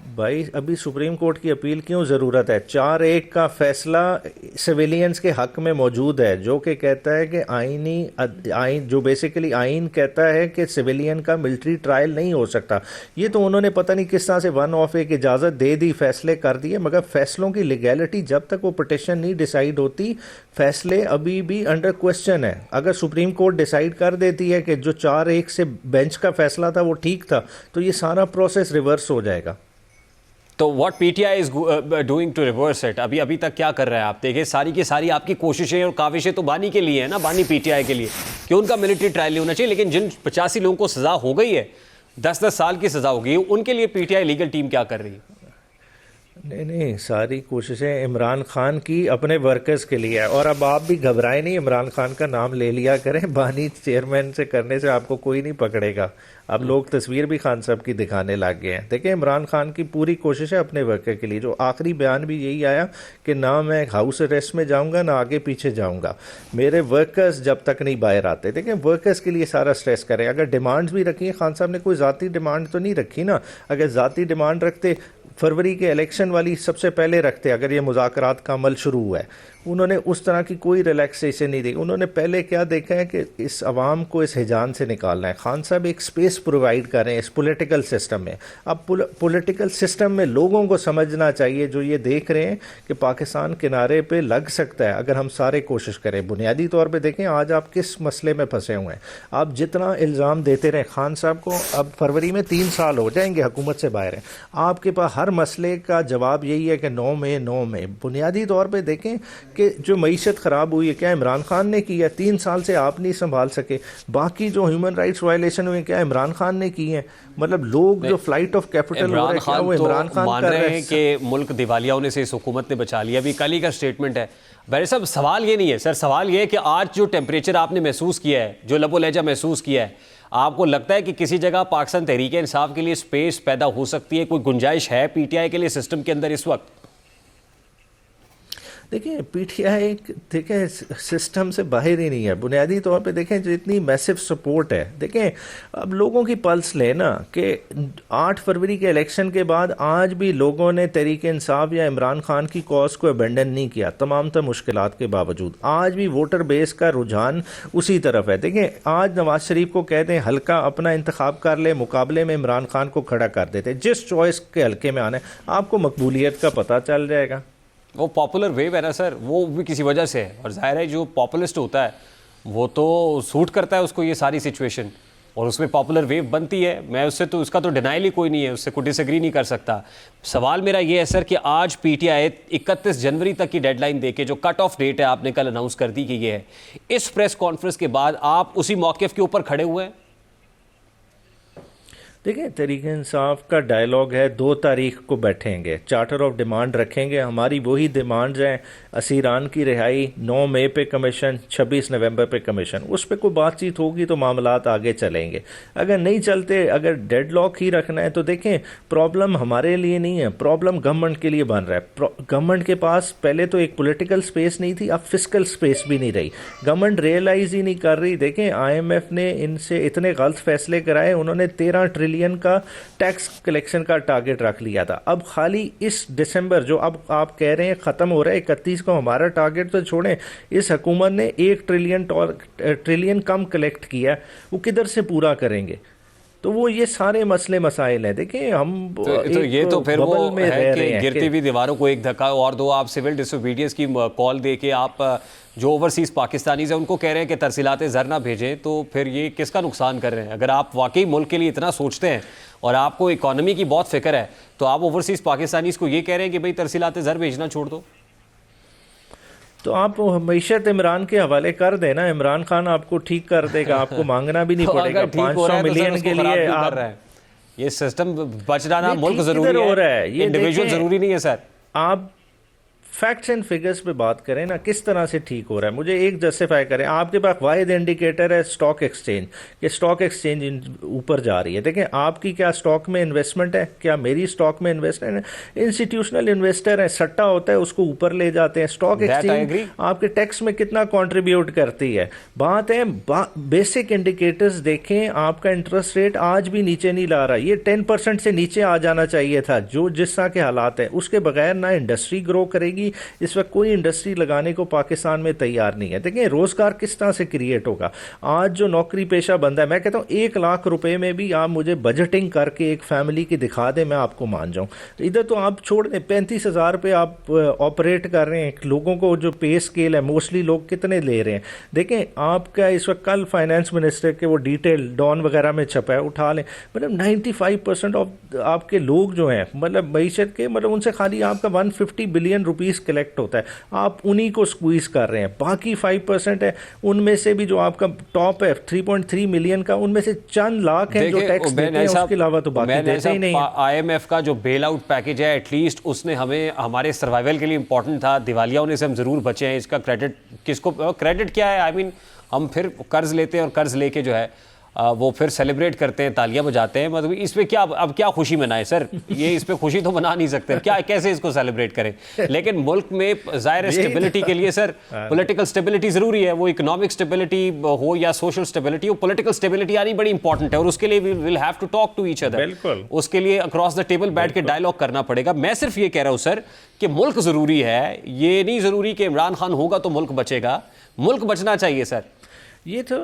भाई। अभी सुप्रीम कोर्ट की अपील क्यों ज़रूरत है? 4-1 का फैसला सिविलियंस के हक में मौजूद है, जो कि कहता है कि आइन जो बेसिकली आइन कहता है कि सिविलियन का मिलिट्री ट्रायल नहीं हो सकता। ये तो उन्होंने पता नहीं किस तरह से वन ऑफ एक इजाज़त दे दी, फैसले कर दिए, मगर फैसलों की लीगैलिटी जब तक वो पिटिशन नहीं डिसाइड होती, फैसले अभी भी अंडर क्वेश्चन है। अगर सुप्रीम कोर्ट डिसाइड कर देती है कि जो 4-1 से बेंच का फैसला था वो ठीक था, तो ये सारा प्रोसेस रिवर्स हो जाएगा। तो what PTI is doing to reverse it? अभी तक क्या कर रहे हैं आप? देखिए, सारी की सारी आपकी कोशिशें और काविशें तो बानी के लिए है ना, बानी पीटीआई के लिए कि उनका मिलिट्री ट्रायल नहीं होना चाहिए, लेकिन जिन 85 लोगों को सजा हो गई है, 10-10 साल की सजा हो गई है, उनके लिए पीटीआई लीगल टीम क्या कर रही है? नहीं, सारी कोशिशें इमरान खान की अपने वर्कर्स के लिए है। और अब आप भी घबराएं नहीं, इमरान खान का नाम ले लिया करें, बानी चेयरमैन से करने से आपको कोई नहीं पकड़ेगा। अब लोग तस्वीर भी खान साहब की दिखाने लग गए हैं। देखिए, इमरान खान की पूरी कोशिश है अपने वर्कर के लिए। जो आखिरी बयान भी यही आया कि ना मैं हाउस अरेस्ट में जाऊंगा, ना आगे पीछे जाऊंगा, मेरे वर्कर्स जब तक नहीं बाहर आते। देखिए, वर्कर्स के लिए सारा स्ट्रेस करें। अगर डिमांड्स भी रखी है, खान साहब ने कोई ज़ाती डिमांड तो नहीं रखी ना। अगर ज़ाती डिमांड रखते, फरवरी के इलेक्शन वाली सबसे पहले रखते, अगर ये मुज़ाकरात का अमल शुरू हुआ है, उन्होंने उस तरह की कोई रिलैक्सेशन नहीं दी। उन्होंने पहले क्या देखा है कि इस अवाम को इस हिजान से निकालना है। खान साहब एक स्पेस प्रोवाइड कर रहे हैं इस पॉलिटिकल सिस्टम में। अब पॉलिटिकल सिस्टम में लोगों को समझना चाहिए, जो ये देख रहे हैं कि पाकिस्तान किनारे पे लग सकता है अगर हम सारे कोशिश करें। बुनियादी तौर पे देखें, आज आप किस मसले में फंसे हुए हैं। आप जितना इल्ज़ाम देते रहे खान साहब को, अब फरवरी में 3 साल हो जाएंगे हुकूमत से बाहर हैं, आपके पास हर मसले का जवाब यही है कि 9 में। बुनियादी तौर पर देखें कि जो मईशत ख़राब हुई है, क्या इमरान खान ने की है? 3 साल से आप नहीं संभाल सके। बाकी जो ह्यूमन राइट्स वायलेशन हुए, क्या इमरान खान ने की है? मतलब लोग जो फ्लाइट ऑफ कैपिटल हो रहा है, क्या वो इमरान खान मान रहे हैं कि मुल्क दिवालिया होने से इस हुकूमत ने बचा लिया? अभी कल ही का स्टेटमेंट है। बैरिस्टर साहब, सवाल ये नहीं है सर, सवाल ये है कि आज जो टेम्परेचर आपने महसूस किया है, जो लबो लहजा महसूस किया है, आपको लगता है कि किसी जगह पाकिस्तान तहरीक इंसाफ के लिए स्पेस पैदा हो सकती है? कोई गुंजाइश है पीटीआई के लिए सिस्टम के अंदर इस वक्त? देखिए, पीटीआई देखें सिस्टम से बाहर ही नहीं है। बुनियादी तौर पे देखें, जितनी मैसिव सपोर्ट है, देखें अब लोगों की पल्स लें ना, कि 8 फरवरी के इलेक्शन के बाद आज भी लोगों ने तहरीक इंसाफ या इमरान खान की कॉज को अबेंडन नहीं किया, तमाम तर मुश्किलात के बावजूद। आज भी वोटर बेस का रुझान उसी तरफ है। देखें, आज नवाज शरीफ को कहते हैं हल्का अपना इंतखाब कर ले, मुकाबले में इमरान खान को खड़ा कर देते। जिस चॉइस के हल्के में आना है, आपको मकबूलियत का पता चल जाएगा। वो पॉपुलर वेव है ना सर, वो भी किसी वजह से है, और जाहिर है जो पॉपुलिस्ट होता है वो तो सूट करता है उसको ये सारी सिचुएशन, और उसमें पॉपुलर वेव बनती है। मैं उससे तो उसका तो डिनाइल ही कोई नहीं है, उससे कोई डिसएग्री नहीं कर सकता। सवाल मेरा ये है सर कि आज पीटीआई 31 जनवरी तक की डेडलाइन देके, जो कट ऑफ डेट है आपने कल अनाउंस कर दी कि ये है, इस प्रेस कॉन्फ्रेंस के बाद आप उसी मौक़िफ़ के ऊपर खड़े हुए हैं? देखिए, तहरीक इंसाफ का डायलॉग है, 2 तारीख को बैठेंगे, चार्टर ऑफ डिमांड रखेंगे, हमारी वही डिमांड्स हैं, असीरान की रिहाई, 9 मई पे कमीशन, 26 नवंबर पे कमीशन, उस पर कोई बातचीत होगी तो मामलात आगे चलेंगे। अगर नहीं चलते, अगर डेडलॉक ही रखना है तो देखें, प्रॉब्लम हमारे लिए नहीं है, प्रॉब्लम गवर्नमेंट के लिए बन रहा है। गवर्नमेंट के पास पहले तो एक पॉलिटिकल स्पेस नहीं थी, अब फिस्कल स्पेस भी नहीं रही, गवर्नमेंट रियलाइज ही नहीं कर रही। देखें, IMF ने इनसे इतने गलत फैसले कराए, उन्होंने 13 ट्रिलियन का टैक्स कलेक्शन का टारगेट रख लिया था। अब खाली इस दिसंबर जो अब आप कह रहे हैं ख़त्म हो रहा है 31 को, हमारा टारगेट तो छोड़ें, इस हुकूमत ने 1 ट्रिलियन कम कलेक्ट किया, वो किधर से पूरा करेंगे? तो वो ये सारे मसले मसाइल हैं। देखिए, हम तो ये तो फिर वो में है कि गिरती हुई दीवारों को एक धक्का और दो। आप सिविल डिसोबीडियंस की कॉल दे के आप जो ओवरसीज पाकिस्तानीज हैं उनको कह रहे हैं कि तरसीलात ज़र ना भेजें, तो फिर ये किसका नुकसान कर रहे हैं? अगर आप वाकई मुल्क के लिए इतना सोचते हैं और आपको इकॉनमी की बहुत फिक्र है, तो आप ओवरसीज पाकिस्तानीज को ये कह रहे हैं कि भाई तरसीलात ज़र भेजना छोड़ दो। तो आप हमेशत इमरान के हवाले कर देना, इमरान खान आपको ठीक कर देगा, आपको मांगना भी नहीं पड़ेगा। 500 मिलियन के लिए आप ये सिस्टम बच जाना मुल्क जरूरी है, इंडिविजुअल जरूरी नहीं है सर। आप फैक्ट्स एंड फिगर्स पे बात करें ना, किस तरह से ठीक हो रहा है, मुझे एक जस्टिफाई करें। आपके पास वाहिद इंडिकेटर है स्टॉक एक्सचेंज, कि स्टॉक एक्सचेंज ऊपर जा रही है। देखें, आपकी क्या स्टॉक में इन्वेस्टमेंट है? क्या मेरी स्टॉक में इन्वेस्टमेंट है? इंस्टीट्यूशनल इन्वेस्टर है, सट्टा होता है, उसको ऊपर ले जाते हैं। स्टॉक एक्सचेंज आपके टैक्स में कितना कॉन्ट्रीब्यूट करती है? बात है बेसिक इंडिकेटर्स देखें, आपका इंटरेस्ट रेट आज भी नीचे नहीं ला रहा, ये 10% से नीचे आ जाना चाहिए था, जो जिस तरह के हालात हैं। उसके बगैर ना इंडस्ट्री ग्रो करेगी, इस वक्त कोई इंडस्ट्री लगाने को पाकिस्तान में तैयार नहीं है। देखें, रोजगार किस तरह से क्रिएट होगा? आज जो नौकरी पेशा बंदा है, मैं कहता हूं 1 लाख रुपए में भी आप मुझे बजटिंग करके एक फैमिली की दिखा दें, मैं आपको मान जाऊं। इधर तो आप छोड़ दें, 35,000 पे आप ऑपरेट कर रहे हैं। लोगों को जो पे स्केल है, मोस्टली लोग कितने ले रहे हैं? देखें, आपका इस वक्त कल फाइनेंस मिनिस्टर के वो डिटेल डॉन वगैरह में छपा है, उठा लें, मतलब 95% ऑफ आपके लोग जो हैं, मतलब मईशत के, मतलब उनसे खाली आपका 150 बिलियन रुपीस कलेक्ट होता है, आप उन्हीं को स्क्वीज कर रहे हैं। बाकी 5% है, उनमें से भी जो आपका टॉप है 3.3 मिलियन का, उनमें से चंद लाख हैं जो टैक्स देते हैं, उसके अलावा तो बाकी देते ही नहीं है। IMF का जो बेल आउट पैकेज है, एटलीस्ट उसने हमें हमारे सर्वाइवल के लिए इंपॉर्टेंट था, दिवालिया होने से हम जरूर बचे हैं। इसका क्रेडिट किसको? क्रेडिट क्या है? आई मीन, हम फिर कर्ज लेते हैं और कर्ज लेके जो है वो फिर सेलिब्रेट करते हैं, तालियां बजाते हैं। मतलब इसमें क्या, अब क्या खुशी मनाएं सर? ये इस पे खुशी तो मना नहीं सकते, क्या कैसे इसको सेलिब्रेट करें? लेकिन मुल्क में ज़ाहिर स्टेबिलिटी के लिए सर पॉलिटिकल स्टेबिलिटी ज़रूरी है, वो इकोनॉमिक स्टेबिलिटी हो या सोशल स्टेबिलिटी हो, पॉलिटिकल स्टेबिलिटी आनी बड़ी इंपॉर्टेंट है, और उसके लिए we will have to talk to each other. उसके लिए अक्रॉस द टेबल बैठ के डायलॉग करना पड़ेगा। मैं सिर्फ ये कह रहा हूँ सर कि मुल्क ज़रूरी है, ये नहीं ज़रूरी कि इमरान खान होगा तो मुल्क बचेगा। मुल्क बचना चाहिए सर। ये तो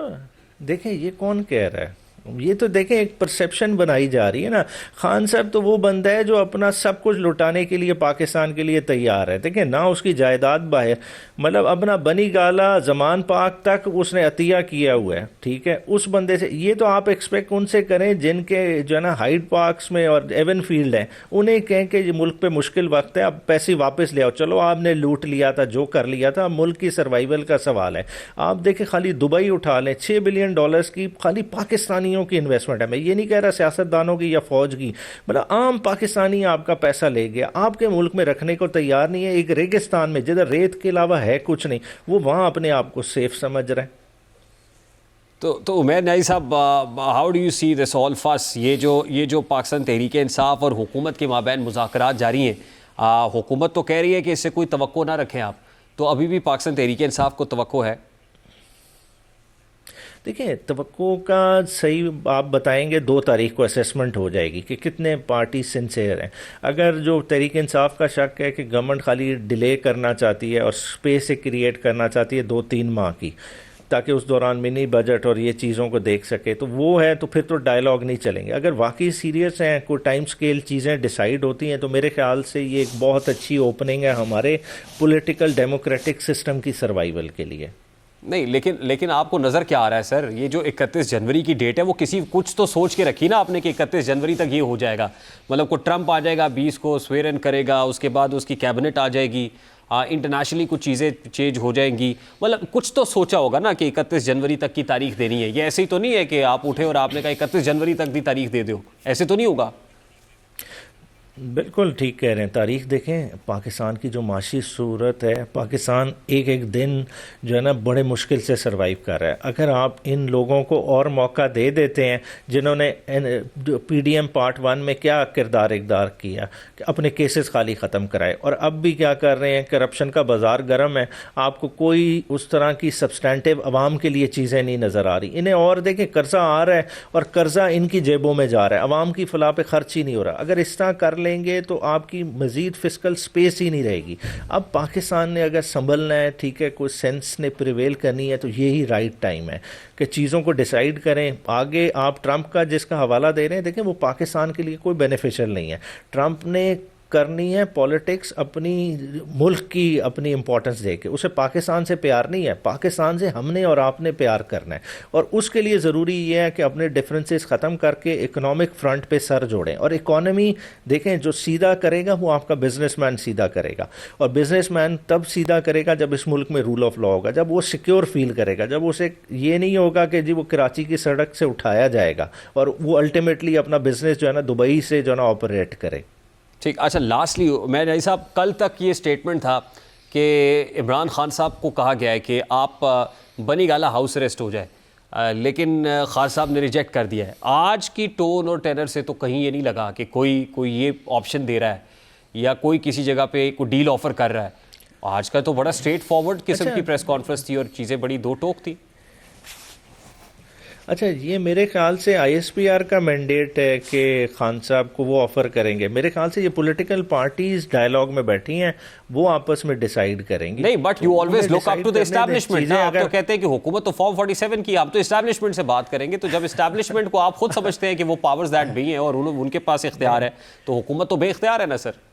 देखें, ये कौन कह रहा है? ये तो देखें, एक परसेप्शन बनाई जा रही है ना। खान साहब तो वो बंदा है जो अपना सब कुछ लुटाने के लिए पाकिस्तान के लिए तैयार है। देखें ना, उसकी जायदाद बाहर, मतलब अपना बनी गाला जमान पाक तक उसने अतिया किया हुआ है, ठीक है, उस बंदे से। ये तो आप एक्सपेक्ट उनसे करें जिनके जो है ना हाइड पार्क्स में और एवन फील्ड हैं, उन्हें कहें कि ये मुल्क पे मुश्किल वक्त है, अब पैसे वापस ले आओ। चलो, आपने लूट लिया था, जो कर लिया था, मुल्क की सर्वाइवल का सवाल है। आप देखें, खाली दुबई उठा लें, $6 बिलियन की खाली पाकिस्तानियों की इन्वेस्टमेंट है। मैं ये नहीं कह रहा सियासतदानों की या फौज की, मतलब आम पाकिस्तानी आपका पैसा ले गया, आपके मुल्क में रखने को तैयार नहीं है। एक रेगिस्तान में जिधर रेत के अलावा है कुछ नहीं, वो वहां अपने आप को सेफ समझ रहे हैं। तो उमैर नाई साहब, how do you see this all फस? ये जो पाकिस्तान तहरीक इंसाफ और हुकूमत के माबैन मुज़ाकरात जारी हैं, हुकूमत तो कह रही है कि इससे कोई तवक्को ना रखें आप, तो अभी भी पाकिस्तान तहरीक इंसाफ को तवक्को है? देखिए, तवक्को का सही आप बताएंगे 2 तारीख को असेसमेंट हो जाएगी कि कितने पार्टी सिंसेयर हैं। अगर जो तहरीक इंसाफ का शक है कि गवर्नमेंट खाली डिले करना चाहती है और स्पेस क्रिएट करना चाहती है 2-3 माह की, ताकि उस दौरान मिनी बजट और ये चीज़ों को देख सके, तो वो है, तो फिर तो डायलॉग नहीं चलेंगे। अगर वाकई सीरियस हैं, कोई टाइम स्केल चीज़ें डिसाइड होती हैं, तो मेरे ख्याल से ये एक बहुत अच्छी ओपनिंग है हमारे पॉलिटिकल डेमोक्रेटिक सिस्टम की सर्वाइवल के लिए। नहीं, लेकिन आपको नज़र क्या आ रहा है सर, ये जो 31 जनवरी की डेट है वो कुछ तो सोच के रखी ना आपने कि 31 जनवरी तक ये हो जाएगा, मतलब को ट्रंप आ जाएगा 20 को स्वेर इन करेगा, उसके बाद उसकी कैबिनेट आ जाएगी, इंटरनेशनली कुछ चीज़ें चेंज हो जाएंगी, मतलब कुछ तो सोचा होगा ना कि 31 जनवरी तक की तारीख देनी है। ये ऐसे ही तो नहीं है कि आप उठे और आपने कहा 31 जनवरी तक की तारीख दे दो, ऐसे तो नहीं होगा। बिल्कुल ठीक कह रहे हैं। तारीख देखें, पाकिस्तान की जो माशी सूरत है, पाकिस्तान एक एक दिन जो है ना बड़े मुश्किल से सरवाइव कर रहा है। अगर आप इन लोगों को और मौका दे देते हैं जिन्होंने पीडीएम पार्ट 1 में क्या किरदार इकदार किया कि अपने केसेस खाली ख़त्म कराए, और अब भी क्या कर रहे हैं, करप्शन का बाज़ार गर्म है, आपको कोई उस तरह की सब्सटैंटिव आवाम के लिए चीज़ें नहीं नज़र आ रही इन्हें। और देखें, कर्जा आ रहा है और कर्जा इनकी जेबों में जा रहा है, आवाम की फलाह पे खर्च ही नहीं हो रहा। अगर इस तरह कर लेंगे तो आपकी मजीद फिस्कल स्पेस ही नहीं रहेगी। अब पाकिस्तान ने अगर संभलना है, ठीक है, कोई सेंस ने प्रिवेल करनी है, तो यही राइट टाइम है कि चीज़ों को डिसाइड करें। आगे आप ट्रंप का जिसका हवाला दे रहे हैं, देखें वो पाकिस्तान के लिए कोई बेनिफिशियल नहीं है। ट्रंप ने करनी है पॉलिटिक्स अपनी मुल्क की अपनी इंपॉर्टेंस देके, उसे पाकिस्तान से प्यार नहीं है, पाकिस्तान से हमने और आपने प्यार करना है, और उसके लिए ज़रूरी ये है कि अपने डिफरेंसेस ख़त्म करके इकोनॉमिक फ्रंट पे सर जोड़ें। और इकोनॉमी देखें, जो सीधा करेगा वो आपका बिजनेसमैन सीधा करेगा, और बिजनेसमैन तब सीधा करेगा जब इस मुल्क में रूल ऑफ लॉ होगा, जब वो सिक्योर फील करेगा, जब उसे ये नहीं होगा कि जी वो कराची की सड़क से उठाया जाएगा और वो अल्टीमेटली अपना बिजनेस जो है ना दुबई से जो है ना ऑपरेट करे। ठीक, अच्छा लास्टली मैं नहीं साहब, कल तक ये स्टेटमेंट था कि इमरान खान साहब को कहा गया है कि आप बनी गाला हाउस अरेस्ट हो जाए, लेकिन खान साहब ने रिजेक्ट कर दिया है। आज की टोन और टेनर से तो कहीं ये नहीं लगा कि कोई ये ऑप्शन दे रहा है या कोई किसी जगह पे कोई डील ऑफर कर रहा है। आज का तो बड़ा स्ट्रेट फॉरवर्ड किस्म की प्रेस कॉन्फ्रेंस थी और चीज़ें बड़ी दो टोक थी। अच्छा, ये मेरे ख्याल से आईएसपीआर का मैंडेट है कि खान साहब को वो ऑफ़र करेंगे। मेरे ख्याल से ये पॉलिटिकल पार्टीज डायलॉग में बैठी हैं, वो आपस में डिसाइड करेंगी। नहीं, but you always look up to the establishment. आप तो कहते हैं कि हुकूमत तो फॉर्म 47 की, आप तो एस्टैब्लिशमेंट से बात करेंगे। तो जब एस्टैब्लिशमेंट को आप खुद समझते हैं कि वो पावर्स दैट भी हैं और उनके पास इख्तियार है, तो हुकूमत तो बेइख्तियार है ना सर।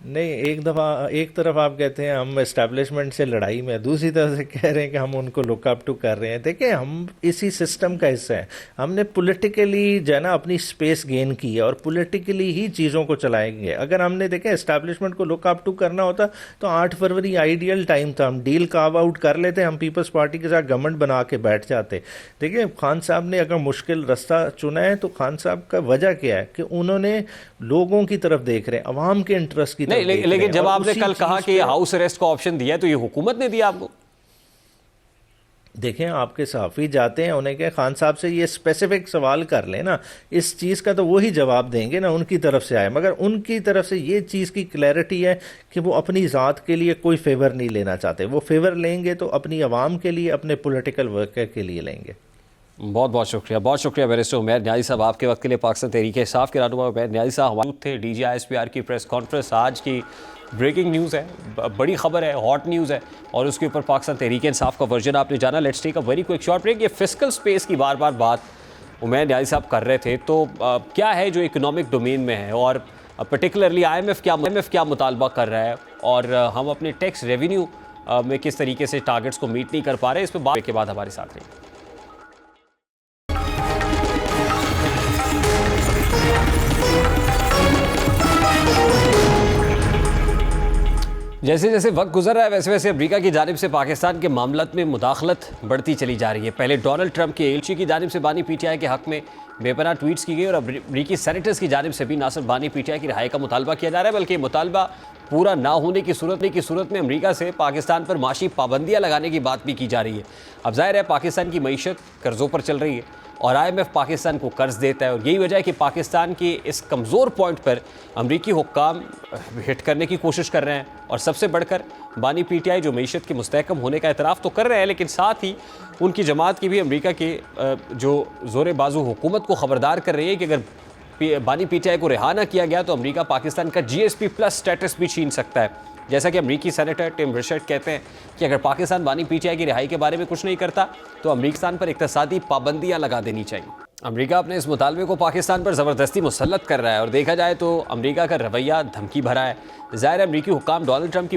नहीं, एक तरफ आप कहते हैं हम एस्टैब्लिशमेंट से लड़ाई में, दूसरी तरफ से कह रहे हैं कि हम उनको लुक अप टू कर रहे हैं। देखिए, हम इसी सिस्टम का हिस्सा हैं। हमने पॉलिटिकली जो है ना अपनी स्पेस गेन की है और पॉलिटिकली ही चीज़ों को चलाएंगे। अगर हमने देखें एस्टैब्लिशमेंट को लुक अप टू करना होता तो 8 फरवरी आइडियल टाइम था, हम डील कार्व आउट कर लेते, हम पीपल्स पार्टी के साथ गवर्नमेंट बना के बैठ जाते। देखिए, खान साहब ने अगर मुश्किल रास्ता चुना है तो खान साहब का वजह क्या है कि उन्होंने लोगों की तरफ देख रहे हैं, अवाम के इंटरेस्ट की। लेकिन जब आपने कल कहा कि हाउस अरेस्ट का ऑप्शन दिया, तो ये हुकूमत ने दिया आपको। देखें, आपके सहाफ़ी जाते हैं, उन्हें क्या खान साहब से ये स्पेसिफिक सवाल कर लेना, इस चीज़ का तो वही जवाब देंगे ना, उनकी तरफ से आए। मगर उनकी तरफ से ये चीज़ की क्लैरिटी है कि वो अपनी ज़ात के लिए कोई फेवर नहीं लेना चाहते। वो फेवर लेंगे तो अपनी आवाम के लिए, अपने पॉलिटिकल वर्कर के लिए लेंगे। बहुत बहुत शुक्रिया बैरिस्टर उमैर न्याज़ी साहब, आपके वक्त के लिए। पाकिस्तान तहरीक इंसाफ के रहनुमा उमैर न्याज़ी साहब हमारे थे। DGISPR की प्रेस कॉन्फ्रेंस आज की ब्रेकिंग न्यूज़ है, बड़ी खबर है, हॉट न्यूज़ है, और उसके ऊपर पाकिस्तान तहरीक इंसाफ का वर्जन आपने जाना। Let's take a very quick short break. ये फिस्कल स्पेस की बार बार बात उमैर न्याज़ी साहब कर रहे थे, तो क्या है जो इकोनॉमिक डोमेन में है, और पर्टिकुलरली IMF क्या मुतालबा कर रहा है, और हम अपने टैक्स रेवेन्यू में किस तरीके से टारगेट्स को मीट नहीं कर पा रहे, इस पर बात के बाद हमारे साथ रहिए। जैसे जैसे वक्त गुजर रहा है, वैसे वैसे अमेरिका की जानिब से पाकिस्तान के मामलात में मुदाखलत बढ़ती चली जा रही है। पहले डोनाल्ड ट्रंप के एलची की जानिब से बानी PTI के हक में बेपनाह ट्वीट्स की गई, और अमेरिकी सेनेटर्स की जानिब से भी ना सिर्फ बानी PTI की रिहाई का मुतालबा किया जा रहा है, बल्कि मुतालबा पूरा ना होने की सूरत में अमेरिका से पाकिस्तान पर माशी पाबंदियाँ लगाने की बात भी की जा रही है। अब जाहिर है पाकिस्तान की मईशत कर्ज़ों पर चल रही है और IMF पाकिस्तान को कर्ज देता है, और यही वजह है कि पाकिस्तान के इस कमज़ोर पॉइंट पर अमरीकी हुक्काम हिट करने की कोशिश कर रहे हैं। और सबसे बढ़कर बानी PTI जो मईशत के मुस्तहकम होने का एतराफ़ तो कर रहे हैं, लेकिन साथ ही उनकी जमात की भी अमरीका के जो ज़ोर बाजू हुकूमत को ख़बरदार कर रही है कि अगर बानी PTI को रिहा ना किया गया तो अमरीका पाकिस्तान का GSP+ स्टेटस भी छीन सकता है। जैसा कि अमरीकी सेनेटर टिम रिचर्ड कहते हैं कि अगर पाकिस्तान बानी PTI की रिहाई के बारे में कुछ नहीं करता तो अमरीकान पर इक़्तिसादी पाबंदियाँ लगा देनी चाहिए। अमेरिका अपने इस मुतालबे को पाकिस्तान पर ज़बरदस्ती मुसल्लत कर रहा है और देखा जाए तो अमेरिका का रवैया धमकी भरा है। ज़ाहिर है अमरीकी हुक्काम डोनाल्ड ट्रंप की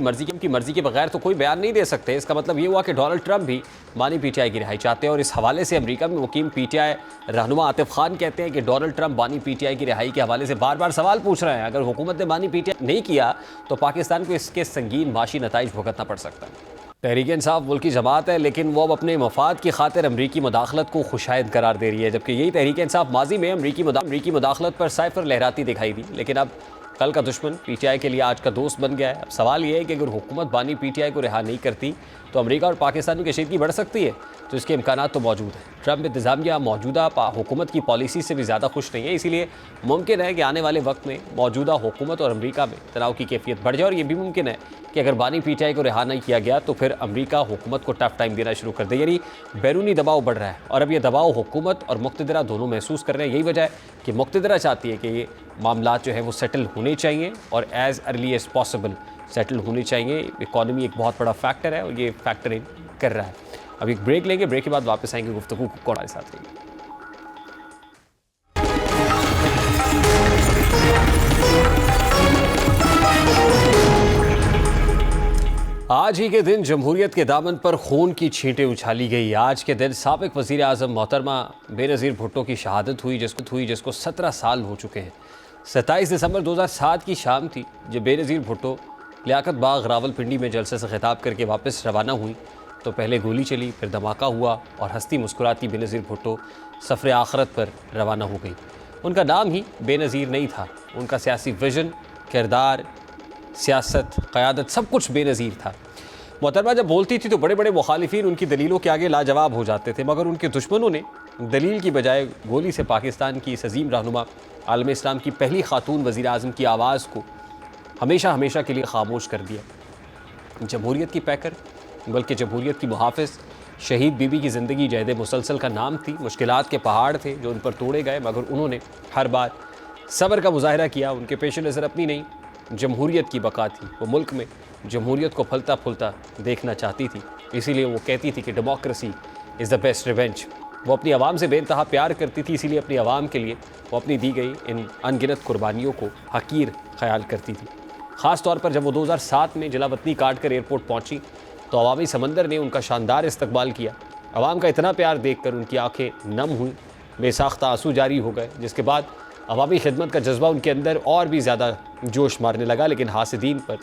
मर्ज़ी के बगैर तो कोई बयान नहीं दे सकते। इसका मतलब ये हुआ कि डोनाल्ड ट्रंप भी बानी पीटीआई की रिहाई चाहते हैं और इस हवाले से अमेरिका में मुकीम पीटीआई रहनुमा आतिफ खान कहते हैं कि डोनाल्ड ट्रंप बानी पीटीआई की रिहाई के हवाले से बार बार सवाल पूछ रहे हैं। अगर हुकूमत ने बानी पीटीआई नहीं किया तो पाकिस्तान को इसके संगीन माशी नताइज भुगतना पड़ सकता है। तहरीक इंसाफ मुल्क की जमात है, लेकिन वो अब अपने मफाद की खातिर अमरीकी मुदाखलत को खुशायद करार दे रही है, जबकि यही तहरीक इंसाफ माजी में अमरीकी मुदाखलत पर साइफर लहराती दिखाई दी, लेकिन अब कल का दुश्मन पीटीआई के लिए आज का दोस्त बन गया है। अब सवाल ये है कि अगर हुकूमत बानी पीटीआई को रिहा नहीं करती तो अमेरिका और पाकिस्तान की कशीदगी बढ़ सकती है, तो इसके इम्कानात तो मौजूद हैं। ट्रंप इंतज़ामिया मौजूदा हुकूमत की पॉलिसी से भी ज़्यादा खुश नहीं है, इसीलिए मुमकिन है कि आने वाले वक्त में मौजूदा हुकूमत और अमेरिका में तनाव की कैफियत बढ़ जाए और ये भी मुमकिन है कि अगर बानी पीटीआई को रिहा नहीं किया गया तो फिर अमेरिका हुकूमत को टफ टाइम देना शुरू कर दे। यानी बैरूनी दबाव बढ़ रहा है और अब ये दबाव हुकूमत और मुक़्तदरा दोनों महसूस कर रहे हैं। यही वजह है कि मुक़्तदरा चाहती है कि ये मामला जो है वो सेटल होने चाहिए और as early as possible settle होने चाहिए। इकॉनमी एक बहुत बड़ा फैक्टर है और ये फैक्टर इन कर रहा है। अब एक ब्रेक लेंगे, ब्रेक के बाद वापस आएंगे, गुफ्तगू को हमारे साथ लेंगे। आज ही के दिन जमहूरियत के दामन पर खून की छींटें उछाली गई। आज के दिन साबिक वज़ीर आज़म मोहतरमा बेनज़ीर भुट्टो की शहादत हुई, जिसको 17 साल हो चुके हैं। 27 दिसंबर 2007 की शाम थी जब बेनज़ीर भुट्टो लियाकत बाग रावलपिंडी में जलसे से खिताब करके वापस रवाना हुई तो पहले गोली चली, फिर धमाका हुआ और हंसती मुस्कुराती बेनज़ीर भुट्टो सफ़र आखरत पर रवाना हो गई। उनका नाम ही बेनज़ीर नहीं था, उनका सियासी विजन, किरदार, सियासत, क़यादत सब कुछ बेनज़ीर था। मोहतरमा जब बोलती थी तो बड़े बड़े मुखालिफिन उनकी दलीलों के आगे लाजवाब हो जाते थे, मगर उनके दुश्मनों ने दलील की बजाय गोली से पाकिस्तान की इस अजीम रहनुमा आलम इस्लाम की पहली खातून वज़ीर आज़म की आवाज़ को हमेशा हमेशा के लिए खामोश कर दिया। जमहूरियत की पैकर बल्कि जमहूरियत की मुहाफ़िज़ शहीद बीबी की ज़िंदगी जहद मुसलसल का नाम थी। मुश्किलात के पहाड़ थे जो उन पर तोड़े गए, मगर उन्होंने हर बार सब्र का मुज़ाहरा किया। उनके पेश नज़र अपनी नहीं जमहूरियत की बका थी। वो मुल्क में जमहूरियत को फलता फूलता देखना चाहती थी, इसीलिए वो कहती थी कि democracy is the best revenge. वो अपनी आवाम से बेइंतहा प्यार करती थी, इसीलिए अपनी आवाम के लिए वो अपनी दी गई इन अनगिनत कुर्बानियों को हकीर ख्याल करती थी। ख़ास तौर पर जब वो 2007 में जलावतनी काट कर एयरपोर्ट पहुँची तो अवामी समंदर ने उनका शानदार इस्तकबाल किया। अवाम का इतना प्यार देखकर उनकी आंखें नम हुई, बेसाख्ता आंसू जारी हो गए, जिसके बाद अवामी खिदमत का जज्बा उनके अंदर और भी ज़्यादा जोश मारने लगा। लेकिन हासिदीन पर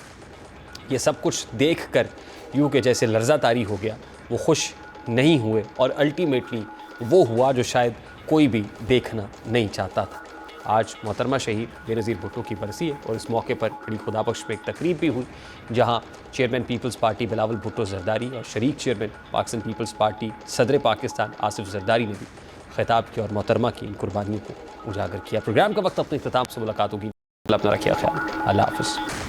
ये सब कुछ देख कर यूँ के जैसे लर्ज़ा तारी हो गया, वो खुश नहीं हुए और अल्टीमेटली वो हुआ जो शायद कोई भी देखना नहीं चाहता था। आज मोहतरमा शहीद बेनज़ीर भुट्टो की बरसी है और इस मौके पर बड़ी खुदाबख्श में एक तकरीब भी हुई, जहां chairman Peoples Party Bilawal Bhutto Zardari और शरीक चेयरमैन पाकिस्तान पीपल्स पार्टी सदर पाकिस्तान आसिफ ज़रदारी ने भी खिताब किया और मोहतरमा की इन कुर्बानियों को उजागर किया। प्रोग्राम का वक्त अपने इख्तिताम से मुलाकात होगी। अपना रखिए ख्याल। अल्लाह हाफ़िज़।